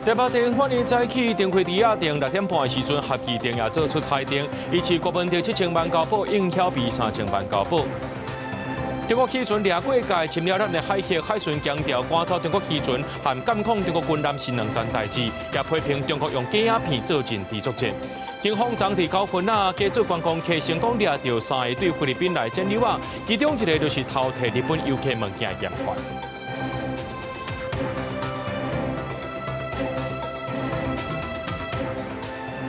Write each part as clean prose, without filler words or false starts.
台北地法院早起电开伫亚店6点半的时阵，合计店也做出裁定，以及郭文迪7,000万交保，应晓比3,000万交保。中国渔船掠过界，侵略咱的海峡，海巡强调赶走中国渔船和监控中国军舰是两件代志，也批评中国用假影片做阵地作战。警方昨伫9分加做观光客成功掠到3个对菲律宾来监溜仔，其中一个就是偷摕日本游客物件嫌犯。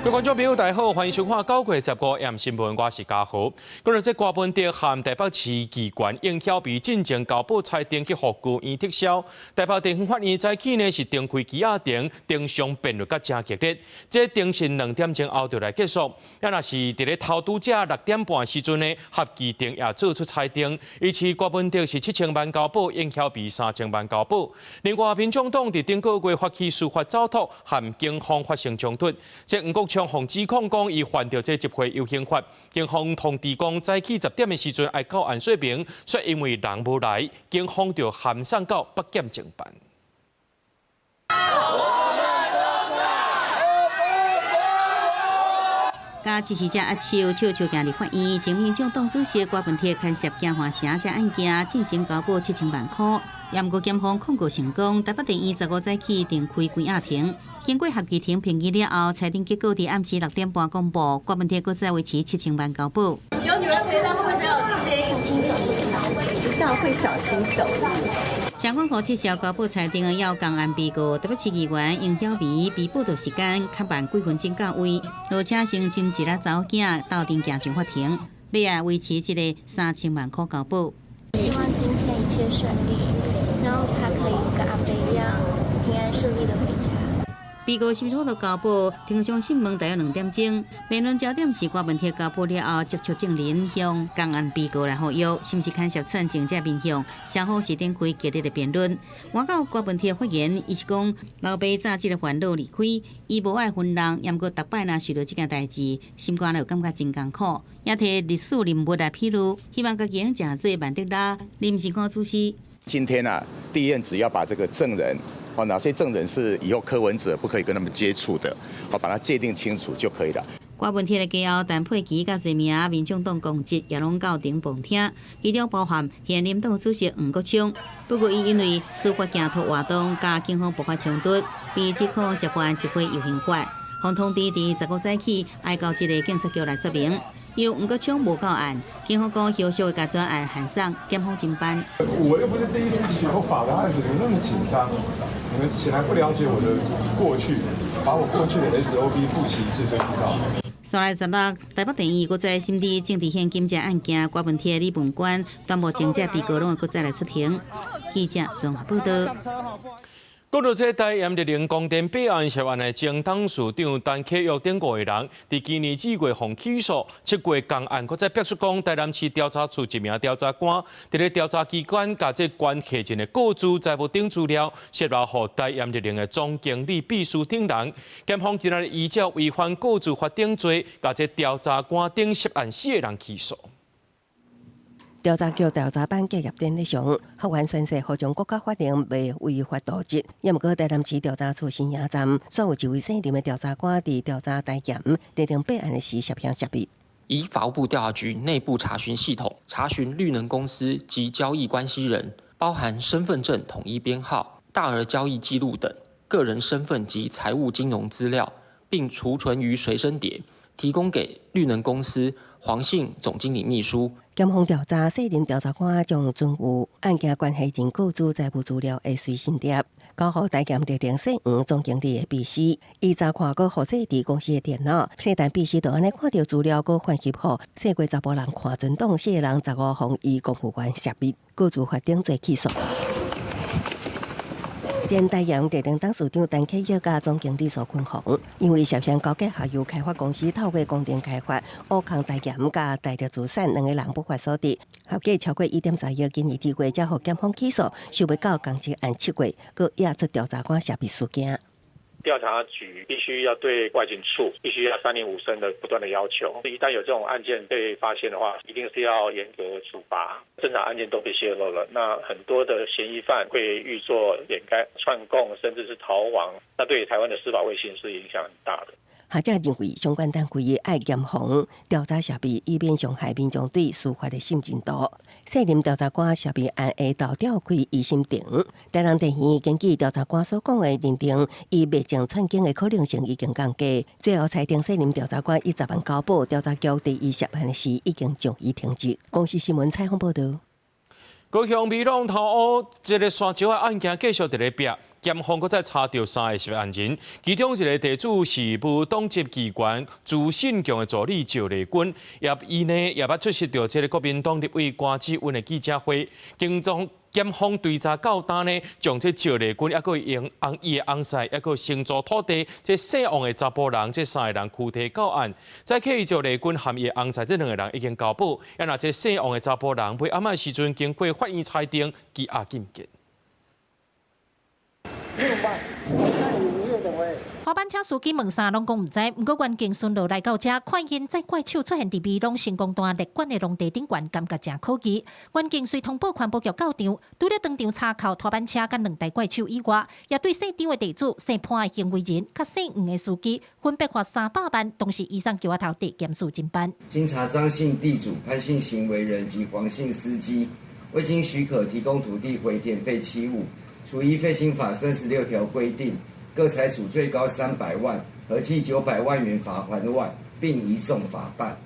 各位观众朋友，大家好，欢迎收看9月15日新闻，我是嘉豪。今日这郭文迪和台北市机关应晓比进前交保裁定去复古院撤销。台北地方法院早起是重开羁押庭，庭上辩论甲真激烈。这庭审2点钟后就来结束。也若是伫咧偷渡者6点半时阵呢，合计庭也做出裁定，以及郭文迪是7,000万交保，应晓比3,000万交保。另外，民众党伫顶个月发起司法走脱，和警方发生冲突。这吴国昌互指控讲伊犯着这集会游行法，警方通知讲早起10点的时阵爱到案说明，说因为人无来，警方就函送到北检侦办。甲支持者握手笑笑行入法院，前民众党主席郭文迪牵涉京华城这案件，进行交保7,000万块。验过检方控告成功，台北地院15早起定开关押庭。经过合议庭评议了后，裁定结果伫暗时6点半公布，郭文迪搁再维持7,000万交保。有女人陪伴，会不会比较有信心？知道会小心走。相关可撤销交保裁定的要公安被告，台北市议员应晓薇被报道时间较慢几分钟到位，而且先真一粒查某囝斗阵行上法庭，要维持一个3,000万块交保。希望今天一切顺利，然后他可以跟阿伯一样平安顺利的回家。被告申诉到交保，庭上审问大约2点钟，辩论焦点是郭文迪交保了后接触证人向公安被告来呼吁，是不是牵涉串证者面向，双方是展开激烈的辩论。我到郭文迪的发言，伊是讲老爸早即个烦恼离开，伊无爱分人，也毋过逐摆若遇到即件代志，心肝就感觉真艰苦，也摕历史人物来披露，希望家己能真做万德拉临时官主席。今天地院只要把这个证人。哪些证人是以后柯文哲不可以跟他们接触的，把它界定清楚就可以了。郭文迪的家后，陈佩琪甲侪名民众党公职也拢到庭旁听，其中包含现任党主席黄国昌。不过，伊因为司法镜头活动甲警方爆发冲突，被指控涉犯集会游行法，互通知伫15早起爱到这个警察局来说明。由黄国昌无到案，警方讲后续会甲专案函送检方侦办。我又不是第一次起头法的案子，你们那么紧张，你们显然不了解我的过去，把我过去的 SOP 复习一次就知道。3月16日，台北地院搁再审理政治现金这案件，郭文迪的理本官全部证者被告拢会搁再来出庭。记者综合报道。讲到这台盐日能供电弊案涉案的前董事长陈启玉等5个人，伫今年2月被起诉，7月公案，搁再表示讲，台南市调查处一名调查官伫咧调查机关，甲这关客人的个资财务等资料泄露予台盐日能的总经理、秘书等人。检方今日依照违反个资法等罪，甲这调查官等涉案4个人起诉。调查局调查班结业典礼上，法院宣誓，何将国家法令未违法渎职。也毋过，台南市调查处新营站所有一位姓林的调查官伫调查台盐日能备案的时涉嫌涉密。以法务部调查局内部查询系统查询绿能公司及交易关系人，包含身份证统一编号、大额交易记录等个人身份及财务金融资料，并储存于随身碟，提供给绿能公司黄姓总经理秘书。检方调查，涉任调查官将存有案件关系人个资财务资料的随身碟，交予台盐日能姓黄总经理的秘书。伊查看过复制伫公司的电脑，姓陈秘书就安尼看到资料，佮翻译好，说过查甫人看准档，4个人15方以公务员涉密，个资法定罪起诉。前台盐日能董事长陈启玉甲总经理苏坤宏，因为涉嫌勾结下游开发公司透过光电开发，挖空台盐甲大陆资产，2个人不法所得，合计超过1.3亿，今年2月才互检方起诉，想要到公职案7月，佮压出调查官涉密事件。调查局必须要对外警处必须要305声的不断的要求，一旦有这种案件被发现的话，一定是要严格处罚。侦查案件都被泄露了，那很多的嫌疑犯会预作掩盖、串供，甚至是逃亡，那对台湾的司法卫星是影响很大的。学者认为，相关单位爱严防调查设备，以免伤害民众对司法的信任度。涉任调查官设备按下到调开疑心庭，台南地院根据调查官所讲的认定，伊未经串经的可能性已经降低，最后裁定涉任调查官以10万交保，调查局第一涉案时已经将伊停职。公司新闻采访报道。高雄美浓头屋一个山石的案件继续伫咧逼。检方搁再查到3个涉案人，其中一个地主是无党籍机关朱信强的助理赵丽君，伊呢也捌出席到这个国民党立委关之温的记者会，检方追查到单呢，将这赵丽君抑伊的翁婿，抑承租土地，这姓王的查甫人，这3个人躯体到案。再起赵丽君和伊的翁婿这2个人已经交保，那这姓王的查甫人尾暗的时阵经过法院裁定羁押禁见。花班车司机问啥拢讲唔知，不过原警顺路来到这，看见在怪手出现伫美浓成功段列管的农地顶悬，感觉真可疑。原警随通报环保局到场，除了当场查扣拖班车甲2台怪手以外，也对姓张的地主、姓潘的行为人、甲姓黄的司机分别罚300万，同时移送桥仔头地检署侦办。经查，张姓地主、潘姓行为人及黄姓司机未经许可提供土地回填废弃物，处依废兴法36条规定，各裁处最高300万，合计900万元罚款外，并移送法办。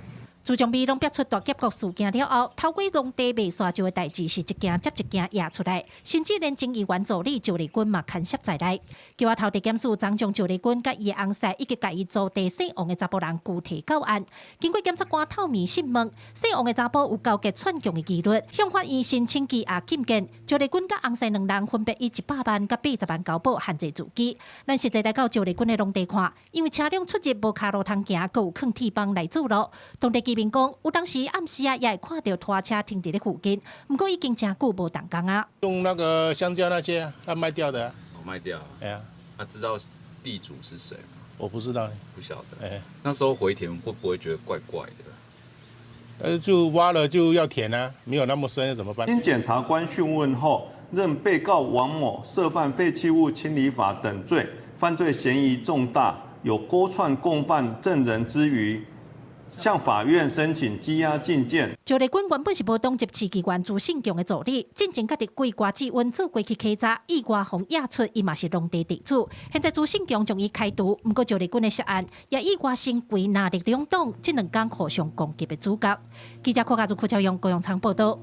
自从美浓逼出大劫局事件了后，透过农地卖沙石的代志是一件接一件压出来，甚至连前议员助理赵丽君嘛牵涉在内。桥仔头地检署将赵丽君甲伊的翁婿以及甲伊租地姓王的查甫人具体到案。经过检察官透明审问，姓王的查甫有交结串供的记录，向法院申请羁押禁见。赵丽君甲翁婿2人分别以100万甲80万交保限制自己。咱实际来到赵丽君的农地看，因为车辆出入无骹路通行，阁有坑铁棒来阻路，当地居民讲，有当时暗时也会看到拖车停伫咧附近，不过已经真久无动工啊。用那个香蕉那些，他卖掉的。卖掉。哎呀，他知道地主是谁吗？我不知道，不晓得。哎，那时候回填会不会觉得怪怪的？就挖了就要填啊，没有那么深怎么办？经检察官讯问后，认被告王某涉犯废弃物清理法等罪，犯罪嫌疑重大，有勾串共犯证人之余。向法院申请羁押禁见。赵丽君原本是无党籍市议员朱信强的助理，进前甲伫贵瓜子温做过去稽查，意外互压出，伊嘛是农地地主。现在朱信强将伊开除，不过赵丽君的涉案也意外成为拿力两党这2天互相攻击的主角。记者柯家族柯朝阳、高永昌报道。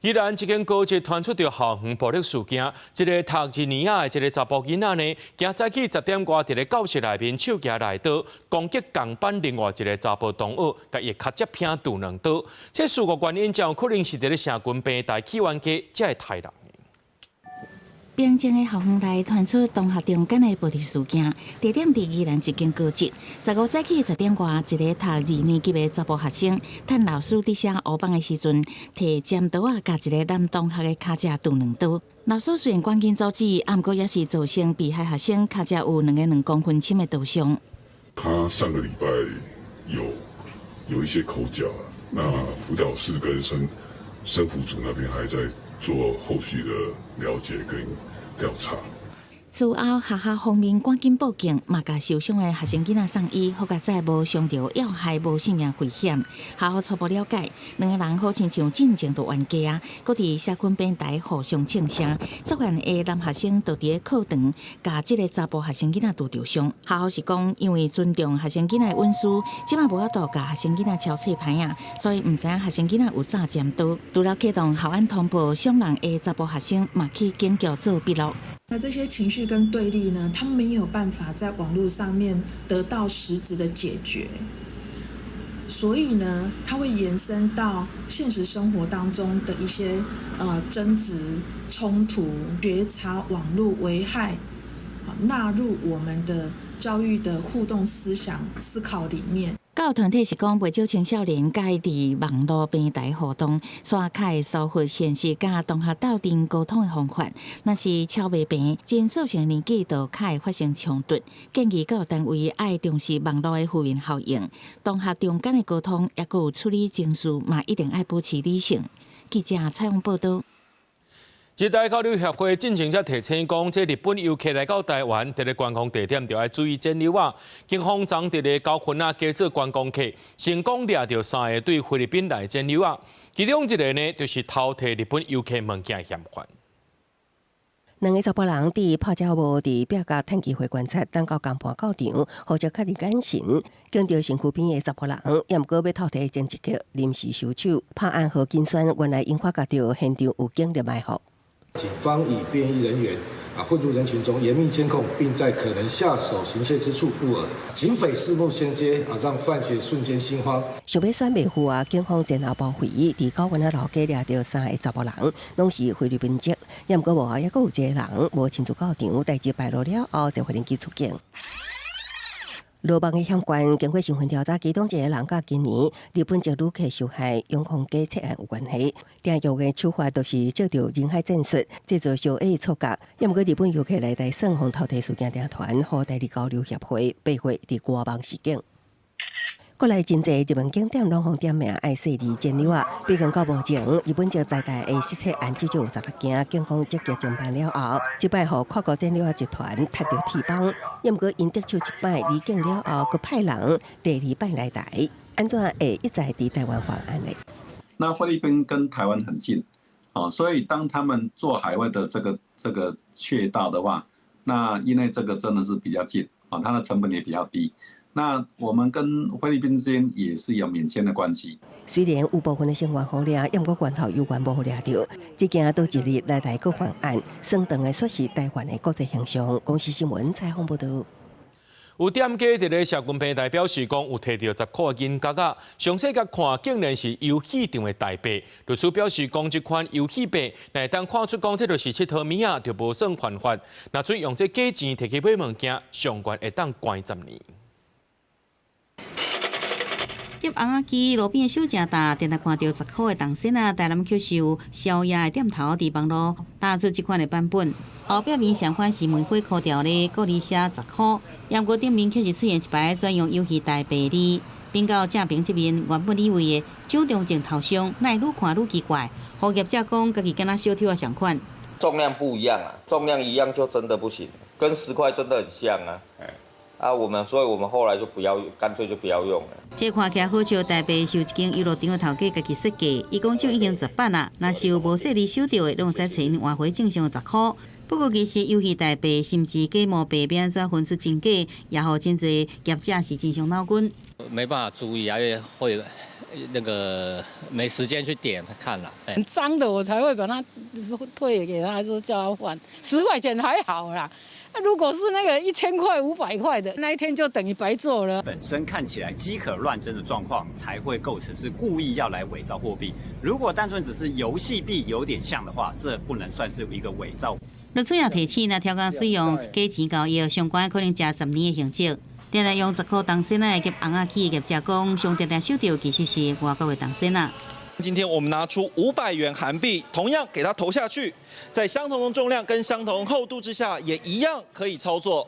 宜兰一间高职传出着校园暴力事件，一个读2年的一个查甫囡仔呢，今早起10点外，伫咧教室内面手举来刀攻击同班另外一个查甫同学，甲伊脚接偏拄2刀。这事故原因有可能是伫咧城军平台起源街才会杀人。平静的校园内传出同学中间的暴力事件，地点伫宜兰一间高职。15早起10点外，一个读2年级的查甫学生，趁老师伫写黑板的时阵，摕尖刀啊，甲一个男同学的脚趾拄2刀。老师虽然赶紧阻止，不过也是造成被害学生脚趾有2公分深的刀伤。他上个礼拜有一些口角啊，那辅导室跟生辅组那边还在做后续的了解跟调查。事后，学校方面赶紧报警，嘛甲受伤的学生囡仔送医，好在再无伤到要害无性命危险。学校初步了解，2个人好亲像进前就冤家啊，搁伫社群平台互相呛声。作案的男学生就伫咧课堂，甲这个查甫学生囡仔拄着伤。学校是讲，因为尊重学生囡仔的隐私，即马无法度甲学生囡仔敲册牌啊，所以唔知影学生囡仔有炸尖刀。除了启动校安通报伤人的查甫学生，嘛去警局做笔录。那这些情绪跟对立呢，他们没有办法在网络上面得到实质的解决，所以呢，它会延伸到现实生活当中的一些争执、冲突、觉察网络危害，纳入我们的教育的互动思想思考里面。教团体是讲，袂少青少年介伫网络平台互动，刷开收获现实甲同学斗阵沟通的方法。若是超袂平，真少成年纪就会发生冲突。建议教育单位爱重视网络的负面效应，同学中间的沟通，也有处理情绪嘛，一定爱保持理性。记者采访报道。日台交流协会进行者提醒讲，这日本游客来到台湾，伫咧观光地点就要注意剪流啊。警方昨伫咧9分加做观光客，成功掠到3个对菲律宾来剪流啊。其中一个呢，就是偷摕日本游客物件嫌犯。2个查甫人伫泡脚屋伫表甲趁机会观察，等到工盘到场，或者确认眼神，见到身躯边的查甫人，也毋过要偷摕前一刻临时收手。破案后精算，原来因发觉到现场有警力埋伏。警方以便衣人员混入人群中，严密监控，并在可能下手行窃之处布饵。警匪四目相接，让犯嫌瞬间心慌。想要选袂赴啊，警方前后包围，伫高原路街掠到3个查甫人，拢是菲律宾籍，也毋过无还佫有一个人无亲自到场，代志败露了后，才发令机出警。罗邦的险关，经过身份调查，其中一个人甲今年日本籍旅客受害永康街窃案有关系。订药的手法都是借着人海战术，制造小额错觉。也毋过日本游客来台算风偷摕事件订团，和代理交流协会被会伫瓜邦示警。国内真侪日本景点拢互点名爱细致剪流啊！比如到目前，日本籍在台的失窃案至少有16件，警方积极侦办了后，即摆互跨国剪流啊集团踢到铁板。也毋过因得手一摆离境了后，佮派人第2摆来台，安怎会一再伫台湾犯案呢？那菲律宾跟台湾很近，所以当他们做海外的这个窃盗的话，那因为这个真的是比较近，它的成本也比较低。那我们跟菲律宾之间也是有免签的关系。虽然有部分的生活好掠，也毋过源头有关无好掠着，即件都一日来台各犯案，相当的说是台湾的国际形象。公司新闻采访报道。有店家伫咧社群平台表示讲，有摕到10块银角啊，详细甲看竟然是游戏场的台币。律师表示讲，这款游戏币，乃当看出讲这就是佚佗物啊，就无算犯法。若准用这假钱摕去买物件，上悬会当关10年。入红仔机路边的小食摊，定来看到10块的动身啊，台南 Q 秀宵夜的店头伫网络打出这款的版本，后壁面相反是玫瑰刻条的，各里写10块，不过顶面却是出现一排专用游戏台币字，并到正面这面原本以为的酒中镜头上，乃愈看愈奇怪。服务业者讲，家己敢若小偷啊相款，重量不一样啊，重量一样就真的不行，跟10块真的很像啊。所以我们后来就不要，干脆就不要用了。这看起来好像台北是一间娱乐场的头家家己设计，伊讲酒已经10版啦，若是有无细致收到的，拢使找换回正常10块。不过其实游戏台币甚至假冒币变怎分出真假，也互真侪业者是真伤脑筋。没办法注意啊，因为会那个没时间去点看了。很脏的我才会把它退给他，说叫他换，10块钱还好啦。如果是那个1000块、500块的，那一天就等于白做了。本身看起来饥渴乱真的状况，才会构成是故意要来伪造货币。如果单纯只是游戏币有点像的话，这不能算是一个伪造。律师也提醒，若超工使用假钱交易，相关可能加10年的刑责。定来用10块动身啊，及红仔起的业者讲，上定收到其实是外国的动身啊。今天我们拿出500元韩币，同样给它投下去，在相同的重量跟相同厚度之下，也一样可以操作。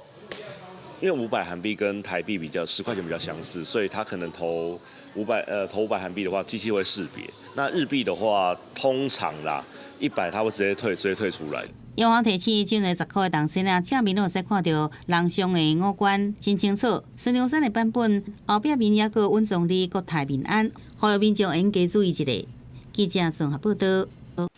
因为500韩币跟台币比较10块钱比较相似，所以它可能投500韩币的话，机器会识别。那日币的话，通常啦100它会直接退出来。央行提起这个10块的动身啊，侧面拢会使看到人像的五官真清楚。孙中山的版本后壁面也个稳重的国泰民安，呼吁民众应加注意一下。记者综合报道。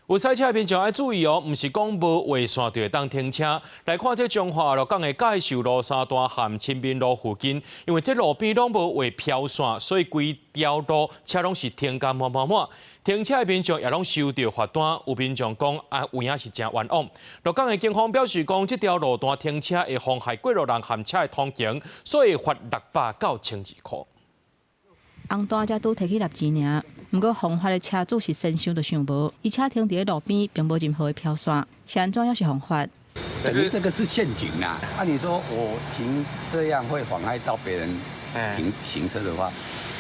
有赛车的民众要注意哦，唔是讲无画线就会当停车。来看这中华鹿港的介寿路三段和亲民路附近，因为这路边拢无画漂线，所以规条路车拢是停甲满。停车的民众也拢收到罚单，有民众讲有影是真冤枉。鹿港的警方表示讲，这条路段停车会妨害过路人和车的通行，所以罚600到1200块。红单才拄摕去立钱尔，不过防罚的车主是先想都想无，伊车停伫路边，并无任何的漂线，是安怎也是防罚？可是这个是陷阱啊！你说我停这样会妨碍到别人行车的话，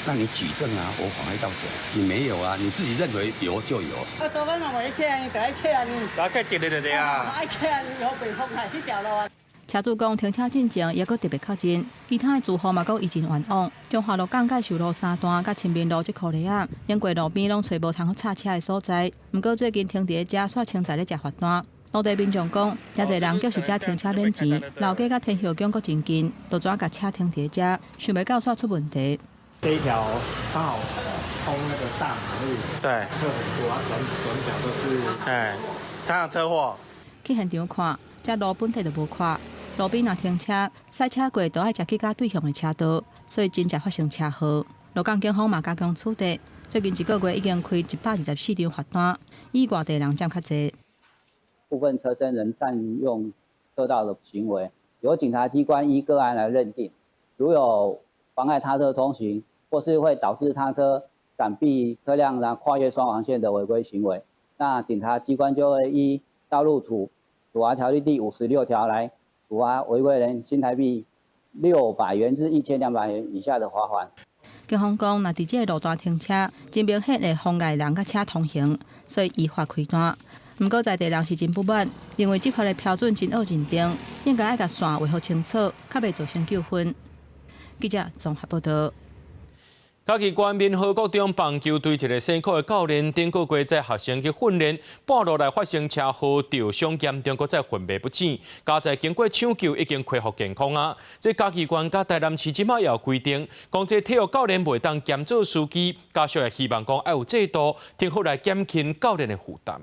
那你举证啊，我妨碍到谁？你没有啊，你自己认为有就有。多半我一客人，就一客人，大家一日就啊。一客人有被封下去条路啊。车主讲停车进前也阁特别确认，其他的住户嘛阁已经完往。中华路港介绍路三段甲清明路这块地啊，因过路边拢找无通好插车的所在。毋过最近停伫遮煞清在咧食罚单。当地民众讲，真侪人叫是遮停车免钱，老街甲天后宫阁真近，都怎甲车停伫遮，想袂到煞出问题。这一条刚好通那个大马路，对，车很多，转角都是，常常车祸。去现场看，遮路本体就无垮。路边若停车，赛车过都爱食去甲对向的车道，所以真正发生车祸。鹿港警方嘛加强处理，最近一个月已经开124张罚单，以外地人占较侪。部分车身仍占用车道的行为，由警察机关依个案来认定。如有妨碍他车通行，或是会导致他车闪避车辆然跨越双黄线的违规行为，那警察机关就会依道路处罚条例第56条来处罚违规人新台币600元至1200元以下的罚款。警方讲，若伫这个路段停车，真明显会妨碍人甲车通行，所以依法开单。不过在地人是真不满，认为执法的标准真恶真定，应该爱甲线画好清楚，较袂造成纠纷。记者综合报道。嘉义县民和国中棒球队一个辛苦的教练，顶个月在学生去训练，半路来发生车祸，受伤严重，搁再昏迷不治。加在经过抢救，已经恢复健康啊！这嘉义县甲台南市即马也有规定，讲这体育教练袂当兼做司机，家属也希望讲要有制度，政府来减轻教练的负担。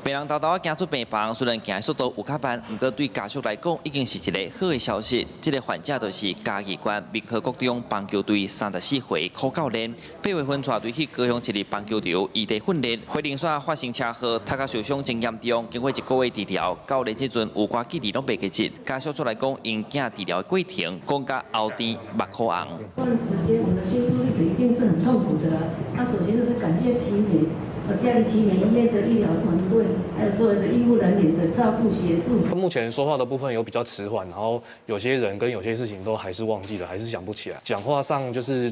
病人偷偷啊行出病房，虽然行速度有较慢，不过对家属来讲已经是一个好的消息。这个患者就是嘉义县民和国中棒球队34岁柯教练，8月份带队去高雄一日棒球场异地训练，回程线发生车祸，头壳受伤真严重，经过1个月治疗，教练这阵有寡记忆拢袂记起。家属出来讲，因囝治疗的过程，讲甲后天目眶红。这段时间我们的心路历程一定是很痛苦的。那首先就是感谢奇美。嘉义奇美医院的医疗团队，还有所有的医护人员的照顾协助。目前说话的部分有比较迟缓，然后有些人跟有些事情都还是忘记了，还是想不起来。讲话上就是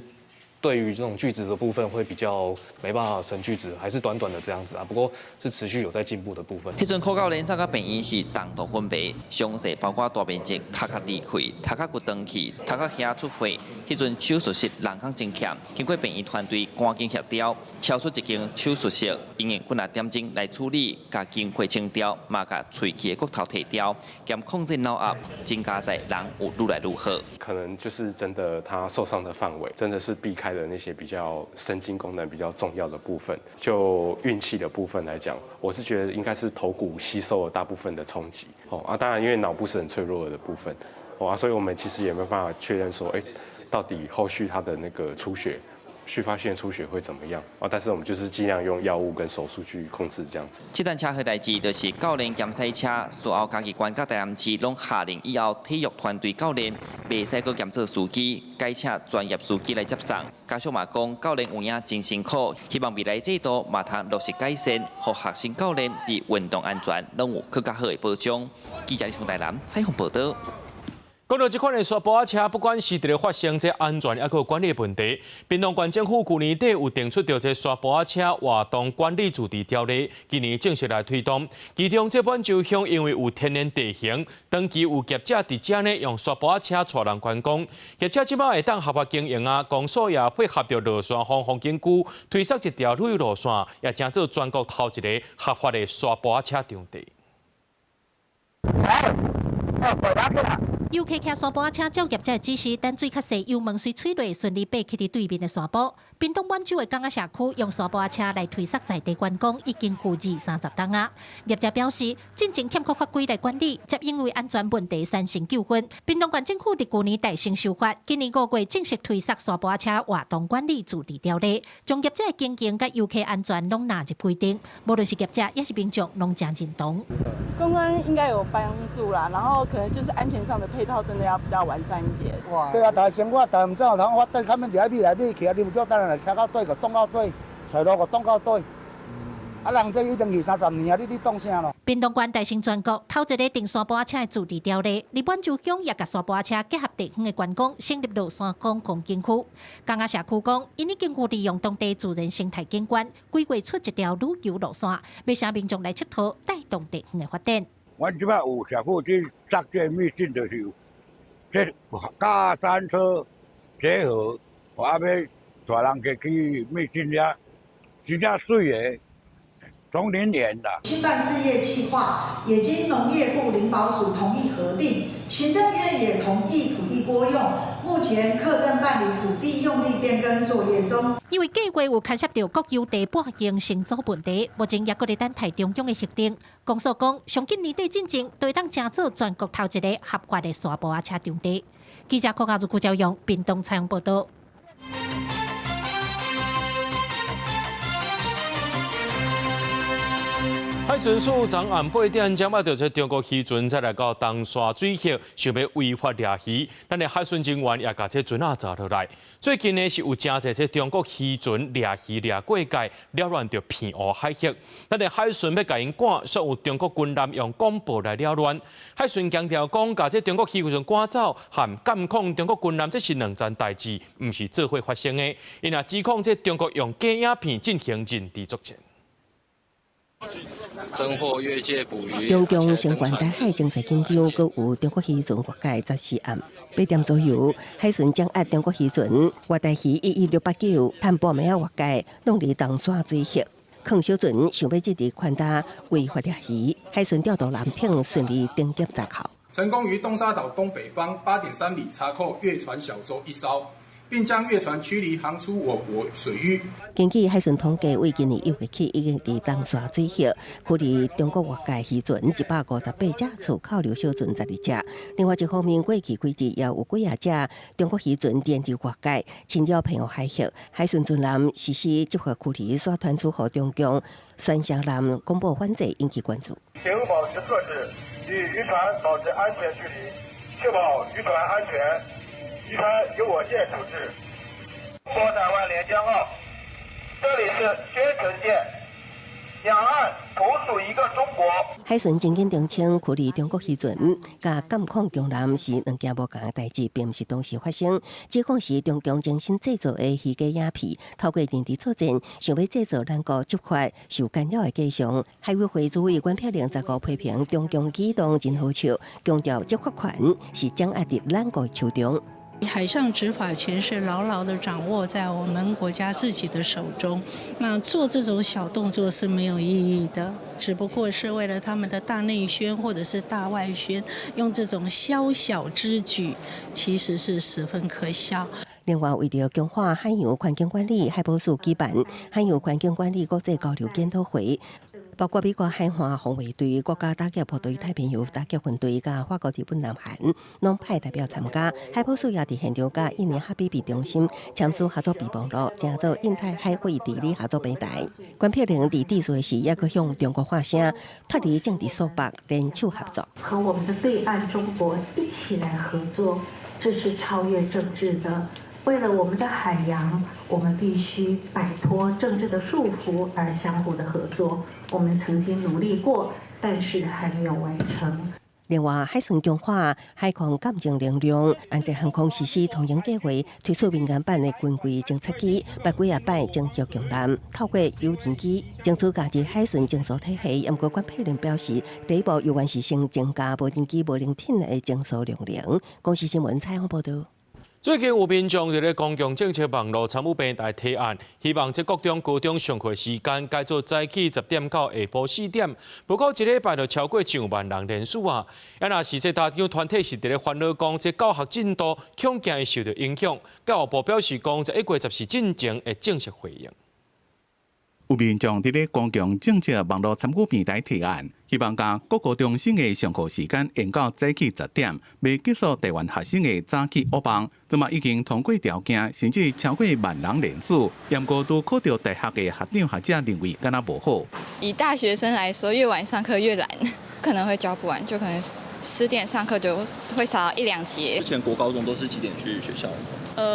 对于这种句子的部分会比较没办法成句子，还是短短的这样子啊。不过是持续有在进步的部分。迄阵柯教练走到病院是重度昏迷，伤势包括大面积头壳离开、头壳骨断去、头壳遐出血。迄阵手术室人工真欠，经过病院团队赶紧协调，敲出一间手术室，因用几啊点钟来处理，甲经血清掉，嘛甲喙齿的骨头提掉，兼控制脑压，增加在人有愈来愈好。可能就是真的他受伤的范围，真的是避开了那些比较神经功能比较重要的部分。就运气的部分来讲，我是觉得应该是头骨吸收了大部分的冲击。当然因为脑部是很脆弱的部分，所以我们其实也没办法确认说，到底后续他的那个出血，续发性出血会怎么样？但是我们就是尽量用药物跟手术去控制这样子。这单车祸代志就是教练兼赛车，随后嘉义县甲台南市拢下令以后体育团队教练袂使搁兼做司机，改请专业司机来接送。家属嘛讲，教练有影真辛苦，希望未来制度嘛通落实改善，互学生教练伫运动安全拢有更加好的保障。记者李从台南采访报道。讲到这款的沙坡车，不管是伫咧发生这安全还有管理问题，屏东县政府去年底有定出着这沙坡车活动管理自治条例，今年正式来推动。其中这本州乡因为有天然地形，长期有业者伫遮呢用沙坡车带人观光，业者即摆会当合法经营啊，公所也配合着乐山乡风景区推设一条旅游路线，也成做全国头一个合法的沙坡车场地。游客骑沙坡车照业者的指示，等水较细，油门随吹落，顺利爬去伫对面的沙坡。屏东满洲的港仔社区用沙坡车来推设在地观光，已经逾30档啊。业者表示，进前欠缺法规来管理，则因为安全问题产生纠纷。屏东县政府伫去年大兴修法，今年5月正式推设沙坡车活动管理自治条例，将业者的经营甲游客安全拢纳入规定。无论是业者也是民众，拢真认同。观光应该有帮助啦，然后可能就是安全上的配套真的要比较完善一点。对啊，但是生活但唔知有通发展，他们伫遐米来米去啊，你唔叫当然来骑到底个挡到底，找路个挡到底。啊，人这已经20-30年啊，你当啥咯？屏东县大兴全国头一个定山坡车的驻地条例，日本州乡也甲山坡车结合地方的员工成立落山公共景区。江雅社区讲，因已经有利用当地自然生态景观，规划出一条旅游路线，要向民众来佚佗，带动地方的发展。阮即摆有社区去搭这秘境，就是有这加山车结合，我要带人去秘境遐，真正水的。 从0年的新办事业计划也经农业部林保署同意核定，行政院也同意土地拨用，目前课正办理土地用地变更作业中。因为计划有牵涉到国有地半径承租问题，目前也搁在等待中央的核定。公所讲，上今年底进前，就当成做全国头一个合法的山坡车场地。记者柯嘉如、顾朝阳，屏东采访报道。 海巡署昨暗8点钟，就在中国渔船再来到东沙水域，想要违法掠鱼。咱的海巡人员也把这船查落来。最近呢是有真侪这中国渔船掠鱼掠过界，扰乱着偏湖海域。咱的海巡要甲因赶，说有中国军舰用广播来扰乱。海巡强调讲，把这中国渔船赶走，和监控中国军舰这是两件代志，唔是做伙发生的。因也指控这中国用假影片进行认知作战。 侦获越界捕鱼。中共相关台海政策紧张，阁有中国渔船越界14案。8点左右，海巡掌握中国渔船外带鱼11689，探半暝越界，弄入东沙水域。抗小船想要制止宽大违法掠鱼，海巡调度蓝屏顺利登检闸口，成功于东沙岛东北方8.3里查扣越船小舟1艘。 并将越船驱离航出我国水域。根据海巡统计，为今年1月起，已经伫东沙水域驱离中国越界渔船158只，处扣留小船12只。另外一方面，过去几日也有几啊只中国渔船连入越界，侵扰偏湖海域。海巡船舰实施执法驱离，刷传出予中共宣传舰公布反制，引起关注。铁路保持克制，与渔船保持安全距离，确保渔船安全。 渔船由我舰处置。波台湾连江号，这里是宣城县，两岸同属一个中国。海巡曾经澄清，驱离中国渔船甲监控中舰是两件无同的代志，并不是同时发生。指控是中共精心制造的虚假影片，透过认知作战，想要制造咱国执法受干扰的假象。海委会主委关佩玲15批评中共举动真好笑，强调执法权是掌握伫咱国手中。 海上执法权是牢牢地掌握在我们国家自己的手中，那做这种小动作是没有意义的，只不过是为了他们的大内宣或者是大外宣，用这种宵小之举，其实是十分可笑。 另外，为了强化海洋环境管理，海保署举办海洋环境管理国际交流检讨会。 包括美国海岸防卫队、国家打击部队、太平洋打击分队、甲法国、日本、南韩，拢派代表参加。海保署也伫现场甲印尼哈比比中心签署合作备忘录，成做印太海会地理合作平台。关佩玲伫致辞时，也阁向中国发声，脱离政治束缚，联手合作，和我们的对岸中国一起来合作，这是超越政治的。 为了我们的海洋，我们必须摆脱政治的束缚，而相互的合作。我们曾经努力过，但是还没有完成。另外，海巡强化海空感情能量，安全航空实施重型计划，推出民间版的军规侦测机，把几啊摆侦测强舰，透过有人机争取加入海巡侦索体系。不过，关佩玲表示，第一步有关是先增加无人机、无人艇的侦索量能。公视新闻采访报道。 最近有民众伫咧公共政策网络参与平台提案，希望这各中高中上课时间改做早起10点到下晡4点。不过一礼拜就超过1万人人数啊！也若是这大张团体是伫咧烦恼讲，这教学进度恐惊会受到影响。教育部表示讲，在1月14之前会正式回应。 有民众伫咧公共政策网络参与平台提案，希望将各个中心的上课时间延到早起10点，未结束台湾学生的早起恶棒。即嘛已经通过条件，甚至超过1万人人数，不过都考到大学的学长学者认为敢若无好。以大学生来说，越晚上课越懒，可能会教不完，就可能10点上课就会少1、2节。之前国高中都是几点去学校？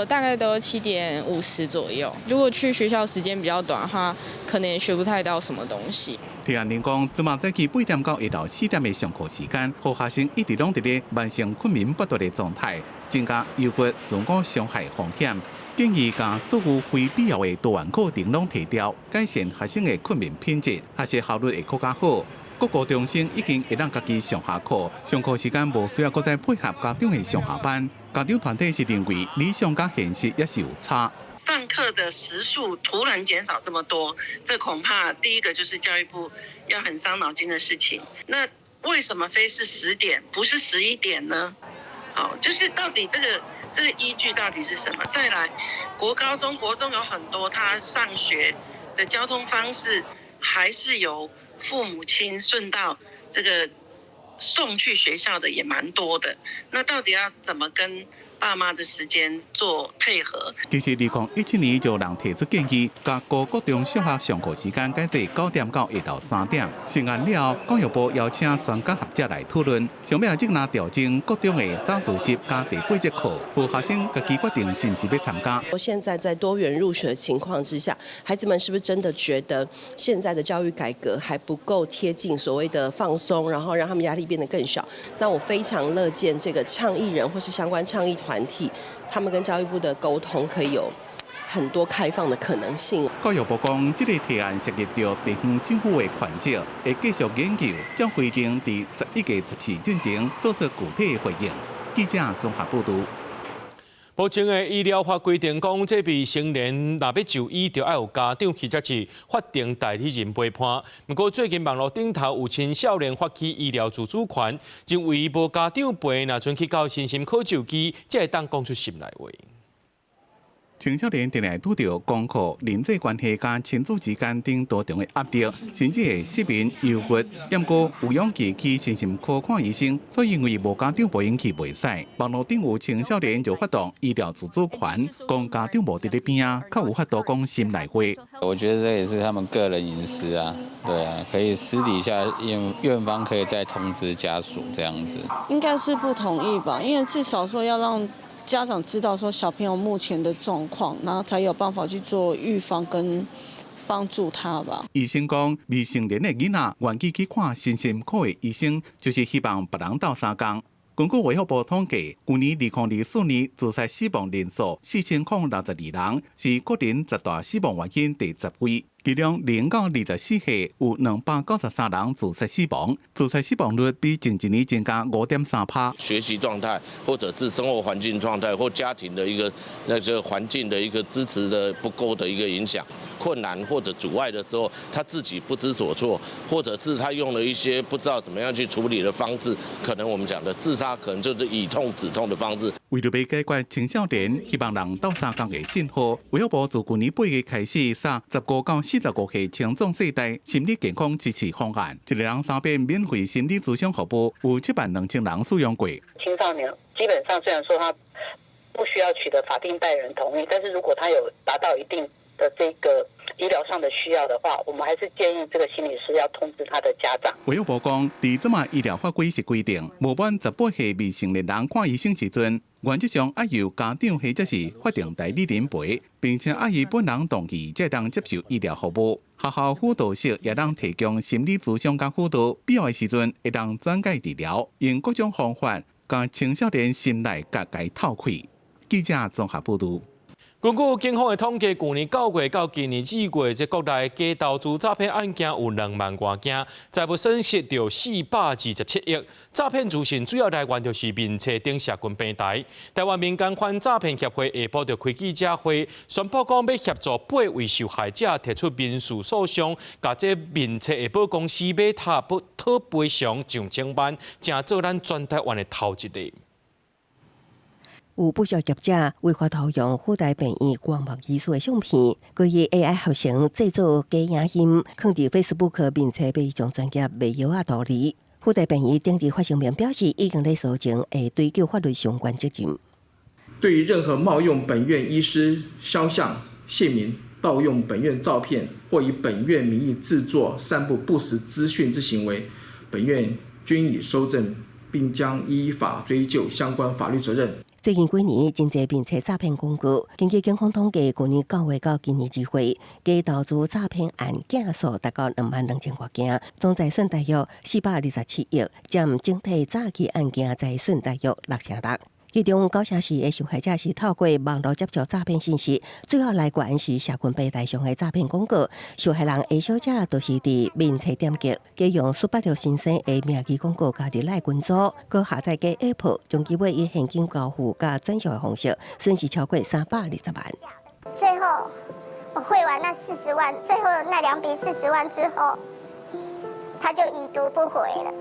大概都7:50左右。如果去学校时间比较短的话，可能也学不太到什么东西。提案人讲，即马早起8点到下昼4点的上课时间，让学生一直拢伫咧慢性困眠不足的状态，增加忧郁、自我伤害风险。建议将所有非必要的多元课程拢提掉，改善学生的困眠品质，学习效率会更加好。各高中生已经会让家己上下课，上课时间无需要再配合家长的上下班。家长团体是认为理想甲现实也是有差。上课的时数突然减少这么多，这恐怕第一个就是教育部要很伤脑筋的事情。那为什么非是10点，不是11点呢？好，就是到底这个依据到底是什么？再来，国中有很多他上学的交通方式还是由父母亲顺道这个送去学校的也蛮多的，那到底要怎么跟爸妈的时间做配合？其实2017年就有人提出建议，将高中小学上课时间改至9点到下晝3点。成案了后，教育部邀请专家学者来讨论，想要即拿调整高中的早自习加第8节课，让学生自己决定是不是要参加。现在在多元入学的情况之下，孩子们是不是真的觉得现在的教育改革还不够贴近所谓的放松，然后让他们压力变得更小？那我非常乐见这个倡议人或是相关倡议团体，他们跟教育部的沟通可以有很多开放的可能性。教育部讲，这个提案涉及到地方政府的权责，会继续研究，将规定伫11月14进前做出具体的回应。记者综合报道。目前的医疗法规定讲，这未成年若要就医，就要有家长或者是法定代理人陪伴。不过最近网络顶头有青少年发起医疗自主权，认为无家长陪，若准去到身心科就医，才会当讲出心内话。青少年定来拄到功课、人际关系甲亲子之间等多重的压力，甚至会失眠、忧郁。不过有勇气去身心科看医生，所以因为无家长陪引起袂使。网络顶有青少年就发动医疗自主权，讲家长无伫咧边啊，较有法度讲心内话。我觉得这也是他们个人隐私啊，对啊，可以私底下院方可以再通知家属这样子。应该是不同意吧，因为至少说要让家长知道说小朋友目前的状况，然后才有办法去做预防跟帮助他吧。医生讲，未成年的囡仔愿意去看身心科的医生，就是希望别人斗相共。根据卫福部统计，去年2024年自杀死亡人数4062人，是个人10大死亡原因第10位。其中0到24岁有293人自杀死亡，自杀死亡率比前一年增加5.3%。学习状态，或者是生活环境状态，或家庭的一个环境的一个支持的不够的一个影响，困难或者阻碍的时候，他自己不知所措，或者是他用了一些不知道怎么样去处理的方式，可能我们讲的自杀，可能就是以痛止痛的方式。为了要解决青少年希望人斗相共的信号，卫福部自去年8月开始撒15到45岁青壮世代心理健康支持方案，一个人3遍免费心理咨询服务，有72000人使用过。青少年基本上虽然说他不需要取得法定代理人同意，但是如果他有达到一定的这个医疗上的需要的话，我们还是建议这个心理师要通知他的家长。卫福部讲，伫即马医疗法规是规定，无满18岁未成年人看医生时阵，原则上要由家长或者是法定代理人陪，并且要以本人同意才当接受医疗服务。学校辅导室也当提供心理咨询甲辅导，必要的时阵会当转介治疗，用各种方法将青少年心内甲解透开。记者综合报道。根据警方的统计，去年9月到今年2月，这国内假投资诈骗案件有2万多件，财务损失着427亿。诈骗资讯主要来源就是面册顶社群平台。台湾民间反诈骗协会下晡就开记者会，宣布讲要协助8位受害者提出民事诉讼，甲这面册的保公司买讨赔偿上千万，正做咱全台湾的头一例。有不少业者违法盗用附带病院光幕艺术的相片，佮以 AI 合成制作假影音，放伫 Facebook 面册被将专业卖药啊道理。附带病院顶日发声明表示，已经在搜证，会追究法律相关责任。对于任何冒用本院医师肖像、姓名、盗用本院照片或以本院名义制作、散布不实资讯之行为，本院均已收证，并将依法追究相关法律责任。最近几年，真侪并且诈骗广告。根据警方统计，去年9月到今年2月，假投资诈骗案件数达到22000多件，总财损大约427亿，占整体诈欺案件财损大约6%。其中9成4的受害者是透过网络接触诈骗信息，最后来源是社群平台上的诈骗广告。受害人 A 小姐都是伫面册点击，加用18先生的名义广告加入来群组，搁下载假 App， 将机会以现金交付加转销的方式，损失超过320万。最后我汇完那40万，最后那2笔40万之后，他就已读不回了。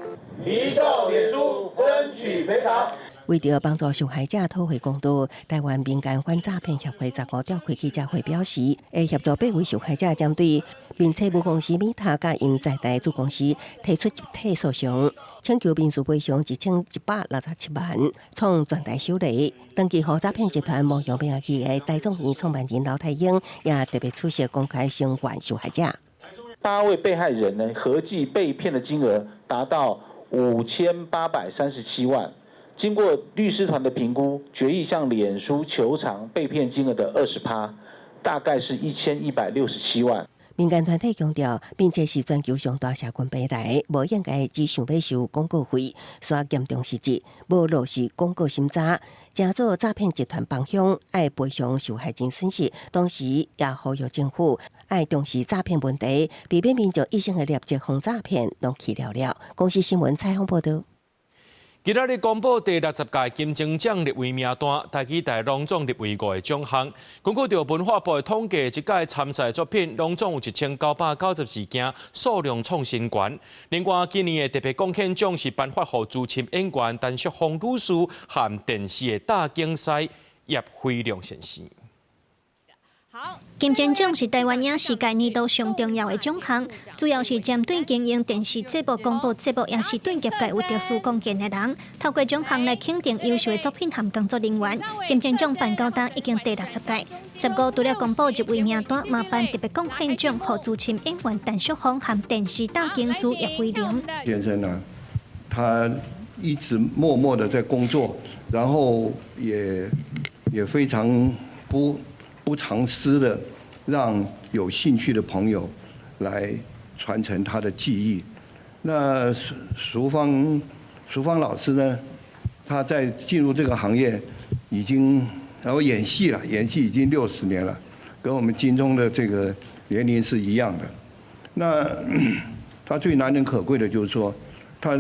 提告脸书争取赔偿。为着帮助受害者讨回公道，台湾民间反诈骗协会15召开记者会表示，会协助8位受害者针对面册母公司Meta甲因在台子公司提出集体诉讼，请求民事赔偿1167万，创全台首例。登记予诈骗集团冒用名义的台中园创办人刘太英也特别出席公开声援受害者。8位被害人呢，合计被骗的金额达到5837万。经过律师团的评估，决议向脸书求偿被骗金额的20%，大概是1167万。民间团体强调，并且是全球上大社群平台，无应该只想要收广告费，煞严重失职，无落实广告审查，正做诈骗集团帮凶，爱赔偿受害人损失，同时也呼吁政府爱重视诈骗问题，避免民众一生的业绩防诈骗弄去了了。公司新闻采访报道。今仔日公布第60届金钟奖入围名单，台期待隆重入围5个奖项。根据着文化部的统计，这届参赛作品隆总有1992件，数量创新高。另外，今年的特别贡献奖是颁发给资深演员陈淑芳女士和电视的大竞赛叶辉亮先生。金钟奖是台湾影视界年度上重要的奖项，主要是针对经营电视节目、广播节目，也是对业界有特殊贡献的人，透过奖项来肯定优秀的作品和工作人员。金钟奖办到今已经第60届，15除了公布入围名单，嘛颁特别贡献奖给资深演员陈淑芳和电视大竞师叶辉亮先生呢，他一直默默的在工作，然后也非常不藏私的，让有兴趣的朋友来传承他的技艺。那淑芳老师呢，他在进入这个行业已经，然后演戏已经60年了，跟我们金钟的这个年龄是一样的。那他最难能可贵的就是说，他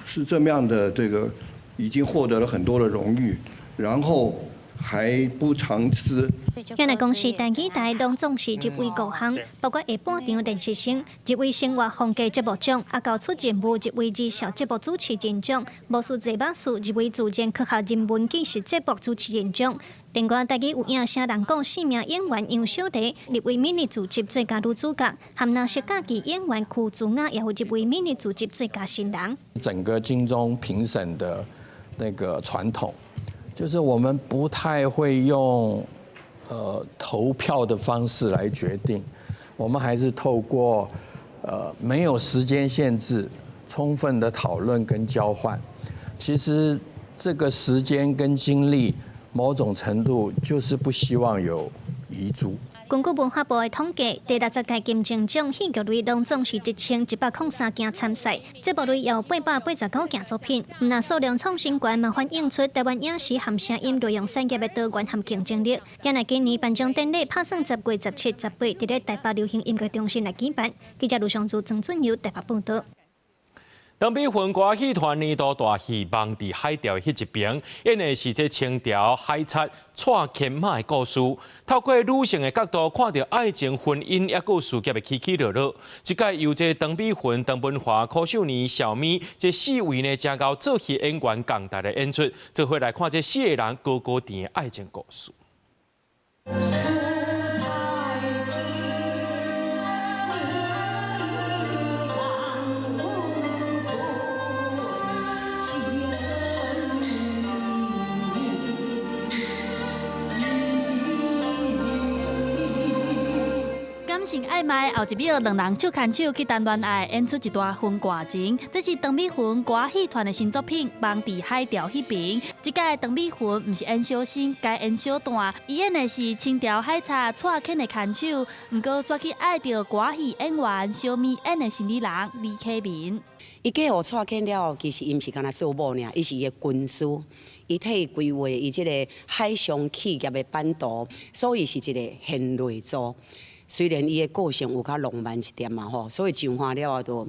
是这么样的这个，已经获得了很多的荣誉，然后还不藏私。今日公司台期待拢总是入围5项，包括下半场电视星入围生活风格节目奖，高出任务入围绩效节目主持人奖，魔术节目术入围自然科学人文纪实节目主持人奖。另外，台期有影声人讲4名演员杨小丽入围迷你组织最佳女主角，和那些家己演员曲祖雅也会入围迷你组织最佳新人。整个金钟评审的那个传统，就是我们不太会用投票的方式来决定，我们还是透过没有时间限制、充分的讨论跟交换。其实这个时间跟精力，某种程度就是不希望有遗珠。根据文化部的统计，第60届金钟奖戏剧类拢总是1103件参赛，节目类有889件作品。那数量创新高，嘛反映出台湾影视和声音内容产业的多元和竞争力。今年颁奖典礼拍算10月17、18伫咧台北流行音乐中心来举办。记者卢尚珠、曾俊尧台北报道。当比混歌戏团年度大戏《梦伫海钓》迄一边，演的是这清朝海贼蔡牵马的故事，透过女性的角度看到爱情、婚姻也有事业的起起落落。这届由这邓美云、邓文华、柯秀妮、小咪这4位呢，真高做戏演员共同的演出，做伙来看这4个人高高甜的爱情故事。情暧昧，后一秒两人手牵手去谈恋爱，演出一段婚外情。这是邓美云歌戏团的新作品《梦伫海潮迄边》。这届邓美云不是演小生，该演小段，伊演的是清朝海贼蔡肯的牵手，不过煞去爱到歌戏演员小咪演的心理人李启明。伊嫁互蔡肯了，其实伊毋是干那做某尔，伊是伊个军师。伊替伊规划伊即个海上企业的版图，所以是一个现类组。虽然伊的个性有较浪漫一点嘛吼，所以上花了就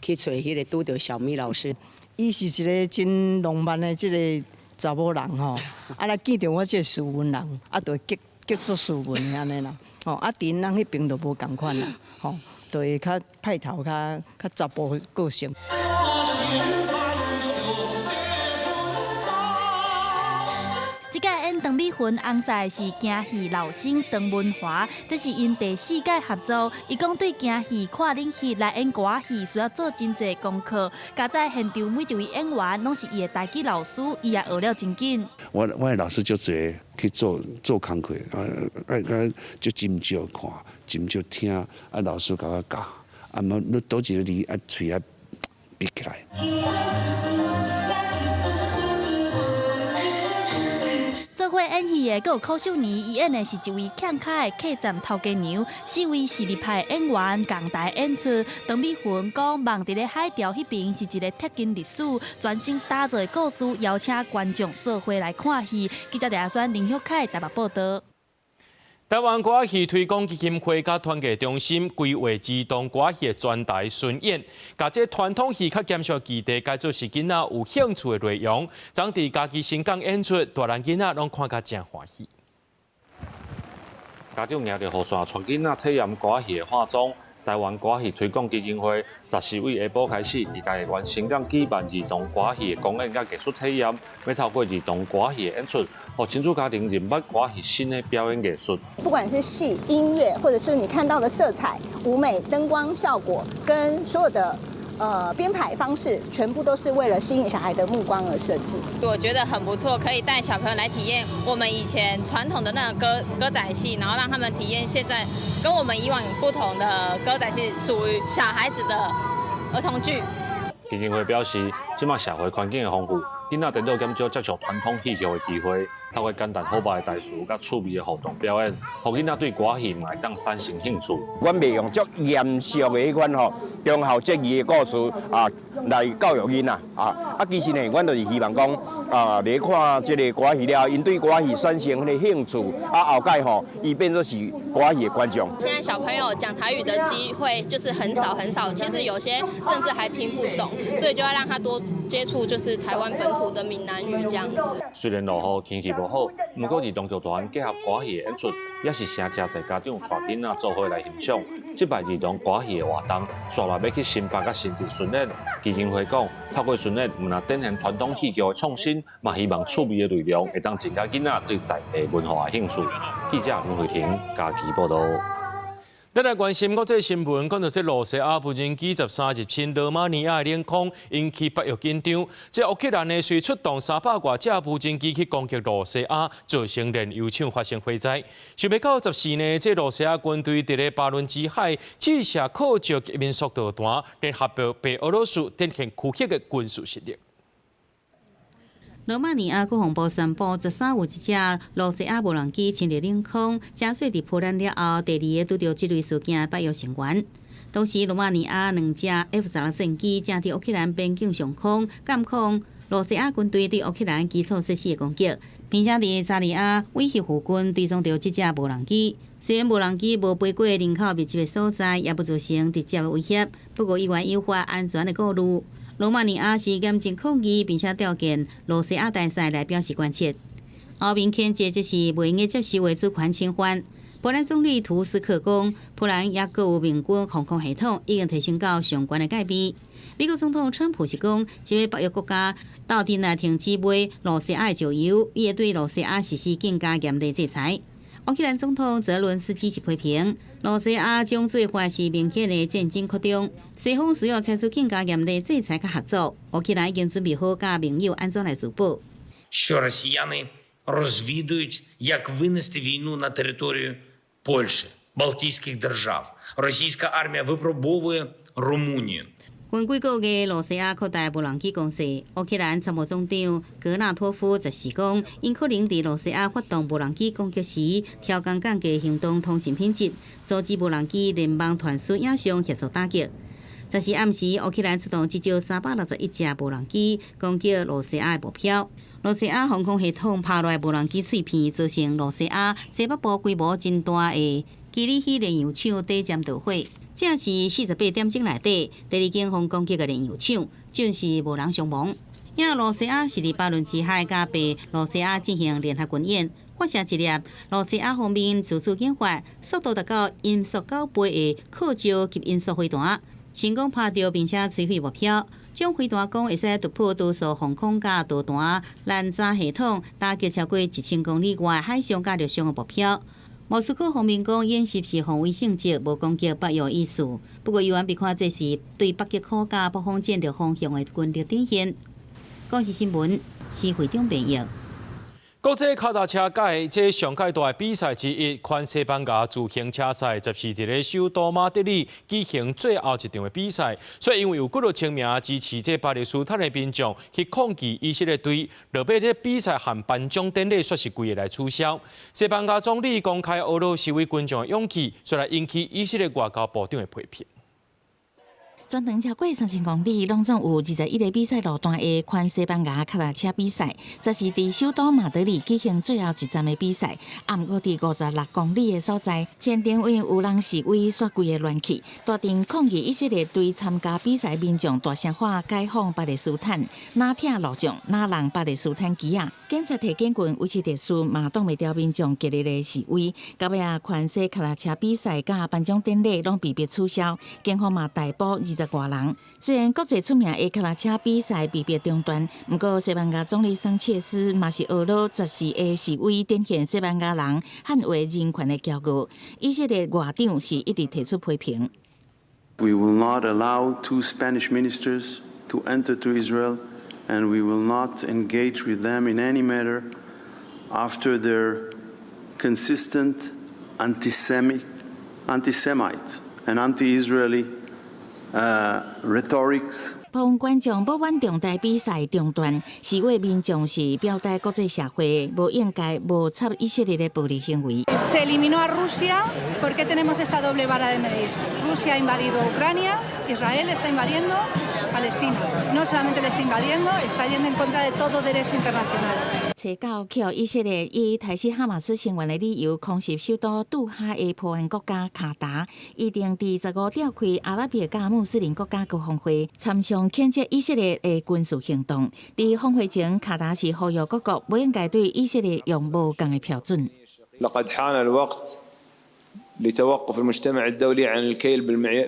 去找迄个拄着小咪老师。伊是一个真浪漫的即个查某人吼，啊来见着我即个斯文人，啊就会激作斯文安尼啦。吼，啊伫人迄边就无共款啦，吼，就会较派头较查甫个性。这届演邓美云翁婿是京戏老生邓文华，这是因第4届合作。伊讲对京戏看冷戏来演歌戏需要做真侪功课，加在现场每一位演员拢是伊的台语老师，伊也学了真紧。我的老师就直接去做工课，就真少看，真少听，啊老师甲我教，啊么你倒一个字啊嘴啊闭起来。做伙演戏的，阁有柯秀妮，伊演的是一位欠开的客栈头家娘，4位实力派演员共台演出。邓美云讲，梦伫咧海潮迄边是一个贴近历史、专心打造的故事，邀请观众做伙来看戏。记者李选林秀凯台北报道。台湾歌戏推广基金会甲团结中心规划自动歌戏的专台巡演，甲这传统戏较减少基地，改做是囡仔有兴趣的内容，总伫家己新港演出，大人囡仔拢看甲真欢喜。家长赢着雨伞，带囡仔体验歌戏的化妆。台湾歌戏推广基金会14日下晡开始，伫家己原新港举办儿童歌戏的公演甲艺术体验，要透过儿童歌戏的演出，让亲子家庭认捌歌戏新的表演艺术。不管是戏、音乐，或者是你看到的色彩、舞美、灯光效果，跟所有的编排方式，全部都是为了吸引小孩的目光而设计。我觉得很不错，可以带小朋友来体验我们以前传统的那种歌仔戏，然后让他们体验现在跟我们以往有不同的歌仔戏，属于小孩子的儿童剧。基金会表示，即马社会环境的丰富，囡仔电脑减少接触传统戏剧的机会，透过简单好白的台词甲趣味的互动表演，让囡仔对歌戏嘛会当产生兴趣。阮袂用足严肃的迄款吼忠孝节义的故事来教育囡仔其实呢，阮就是希望讲来看这个歌戏了，因对歌戏产生迄个兴趣后摆吼，伊变作是歌戏的观众。现在小朋友讲台语的机会就是很少很少，其实有些甚至还听不懂，所以就要让他多接触就是台湾本土的闽南语这样子。虽然落雨天气不好，不过儿童剧团结合歌戏的演出，也是成真侪家长带囡仔做伙来欣赏。这摆儿童歌戏的活动，刷来要去新北甲新竹巡演。基金会讲，透过巡演，唔但展现传统戏剧的创新，嘛希望趣味的内容会当增加囡仔对在地文化的兴趣。记者林慧婷家己报道。咱来关心国际新闻，讲到这罗西亚无人机13入侵罗马尼亚领空，引起北约紧张。这乌克兰呢随出动300多架无人机去攻击罗西亚，造成燃油厂发生火灾。想要到14呢，这罗西亚军队伫咧巴伦支海试射靠着一面速导弹，联合白俄罗斯展现区域的军事实力。罗马尼亚国防部宣布，13有一架罗西亚无人机侵入领空，加水伫波兰了后，第2个拄到这类事件北约成员。当时罗马尼亚2架 F-16战机正伫乌克兰边境上空监控罗西亚军队对乌克兰基础设施的攻击，并且伫萨利亚威胁附近追踪到这架无人机。虽然无人机无飞过人口密集的所在，也不造成直接的威胁，不过依然诱发安全的顾虑。罗马尼亚是严正抗议，并且召见罗西亚大使来表示关切。欧盟谴责这是袂用接受的主权侵犯。波兰总理图斯克讲，波兰也各有民军防空系统已经提升到上悬的界别。美国总统川普是讲，这位北约国家到底来停止买罗西亚的石油，伊会对罗西亚实施更加严厉制裁。乌克兰总统泽伦斯基是批评罗西亚将做法是明显的战争扩张，西方需要采取更加严厉制裁和合作。乌克兰已经准备好甲盟友安怎来自保。Що росіяни розвідують, як винести війну на територію Польщі. Балтійських держав. Російська армія випробовує Румунію. 近几个月，罗西亚扩大无人机攻势。乌克兰参谋总长格纳托夫就是讲，因可能伫罗西亚发动无人机攻击时，超工降低行动通信品质，阻止无人机联邦团队影像协助打击。10时暗时，乌克兰出动至少361架无人机攻击罗西亚的目标。罗西亚防空系统拍落无人机碎片，造成罗西亚西北部规模真大的基里希炼油厂底站导火。这是48点钟内底第二间防攻击的炼油厂，暂时无人伤亡。因罗西亚是伫巴伦支海加被罗西亚进行联合军演，发射一粒罗西亚方面自主研发、速度达到音速9倍的靠焦及音速飞弹，成功拍到并且摧毁目标。这种飞弹讲会使突破多数防空架导弹拦截系统，打击超过1000公里外海上加陆上的目标。莫斯科方面讲，演习是防卫性质，无攻击北约意思。不过，有人被看这是对北极科加北方战略方向的军力展现。国际新闻，是会长编译。国际脚踏车界这上届大的比赛之一，款西班牙自行车赛，就是伫咧首都马德里举行最后一场的比赛。所以因为有几多清名支持这巴勒斯坦的民众去抗议以色列队，落尾这比赛和颁奖典礼说是规个来取消。西班牙总理公开俄罗斯为群众的勇气，所以引起以色列外交部长的批评。全长超过3000公里，拢总有21个比赛路段的款西班牙脚踏车比赛，这是伫首都马德里举行最后一站的比赛。啊，毋过伫56公里的所在，现场因为有人示威刷规个乱去，大庭抗议以色列对参加比赛民众大声喊解放巴勒斯坦，哪听路上哪人巴勒斯坦旗啊！警察提警棍维持秩序，嘛挡袂掉民众激烈的示威。到尾啊，款西脚踏车比赛甲颁奖典礼拢被迫取消，警方嘛逮捕20多人。虽然国际出名的脚踏车比赛被迫中断，不过西班牙总理桑切斯嘛是学了10的示威，展现西班牙人捍卫人权的骄傲。以色列外长是一直提出批评。We will not allow two Spanish ministers to enter to Israel, and we will not engage with them in any matter after their consistent anti-Semite and anti-Israeli rhetorics. 部分观众不满重大比赛中断，示威民众是表达国际社会无应该无插以色列的暴力行为。Se eliminó a Rusia, ¿por qué tenemos esta doble vara de medir? Rusia ha invadido Ucrania, Israel está invadiendo Palestina. No solamente le está invadiendo, está yendo en contra de todo derecho internacional. 查到扣以色列以台西哈马斯成员的理由空袭首都杜哈的波湾国家卡达，预定伫15召开阿拉伯加穆斯林国家高峰会，参详谴责以色列的军事行动。伫峰会前，卡达是呼吁各国不应该对以色列用无共的标准。لقد حان الوقت لتوقف المجتمع الدولي عن الكيل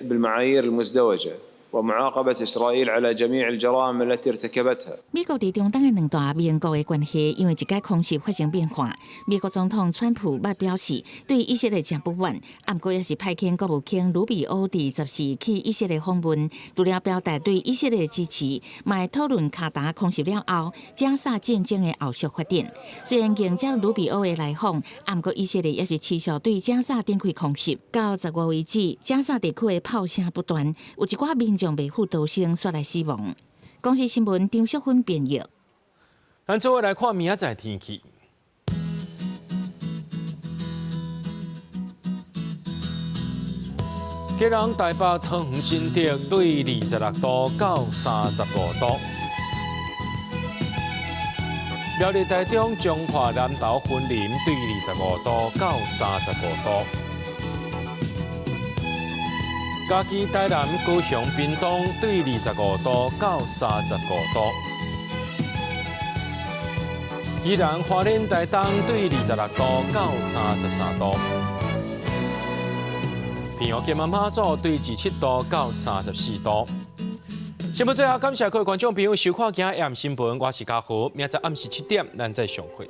بالمعايير المزدوجة ومعاقبة إسرائيل على جميع الجرائم التي ارتكبتها. 美国伫中东的两大盟国的关系，因为一届空袭发生变化。美国总统川普捌表示对以色列真不满，不过也是派遣国务卿鲁比欧伫10时去以色列访问，除了表达对以色列的支持，嘛会讨论卡达空袭了后加沙战争的后续发展。虽然迎接鲁比欧的来访，不过以色列也是持续对加沙展开空袭。到10月为止，加沙地区的炮声不断，有一寡民将被负刀声摔来死亡。公视新闻张淑芬编译。咱做伙来看明仔载天气。吉隆台北桃园新竹对26度到35度。苗栗台中彰化南投云林对25度到35度。嘉义台南高雄屏东对25度到35度。宜兰花莲台东对26度到33度。平湖金门马祖对27度到34度。新闻最后，感谢各位观众朋友收看今日暗新闻，我是嘉豪，明仔暗时7点咱再相会。